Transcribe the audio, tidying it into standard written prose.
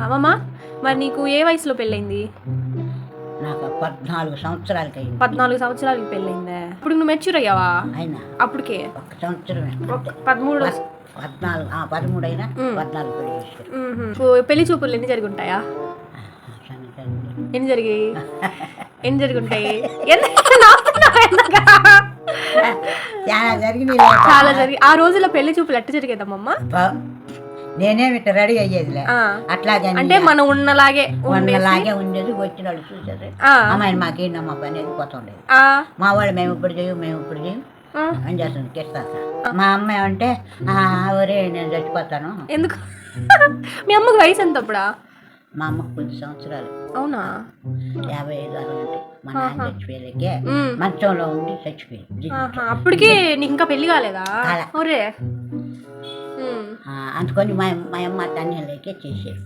అమ్మమ్మ మరి నీకు ఏ వయసులో పెళ్ళైంది? నాకు 14 సంవత్సరాలకి అయింది. 14 సంవత్సరాలకి పెళ్ళైందా? ఇప్పుడు నువ్వు మెచ్యూర్ అయ్యావా? అయినా అప్పటికే 1 సంవత్సరమే 13 13 అయినా 14 పెళ్లి చేసుకున్నాను. పెళ్లి చూపులు ఎన్ని జరిగి ఉంటాయా? ఎన్ని జరిగాయి? ఎన్ని జరిగి ఉంటాయి? చాలా జరిగింది. చాలా జరిగి. ఆ రోజుల్లో పెళ్లి చూపులు ఎట్ట జరిగేదమ్మమ్మ? నేనేమి రెడీ అయ్యేదిలే, అట్లాగే అంటే మనం ఉన్నలాగే ఉండేది. వచ్చిన వాళ్ళు చూసేది అమ్మాయిని మాకేంటమ్మా పని అనేది పోతుండేది. మా వాళ్ళు మేము ఇప్పుడు చేయం అని చేస్తాను కిస్తాక. మా అమ్మాయి అంటే ఒరే నేను చచ్చిపోతాను. ఎందుకు? మీ అమ్మకి వయసు ఎంత అప్పుడా? మా అమ్మకు 10 సంవత్సరాలు. అవునా? 55 అంటే మా నాన్న చచ్చిపోయేకే మంచంలో ఉండి చచ్చిపోయింది. అప్పటికి నీకు ఇంకా పెళ్లి కాలేదా? ఒరే అందుకొని మా అమ్మ తన్నేళ్ళకే చేసేది.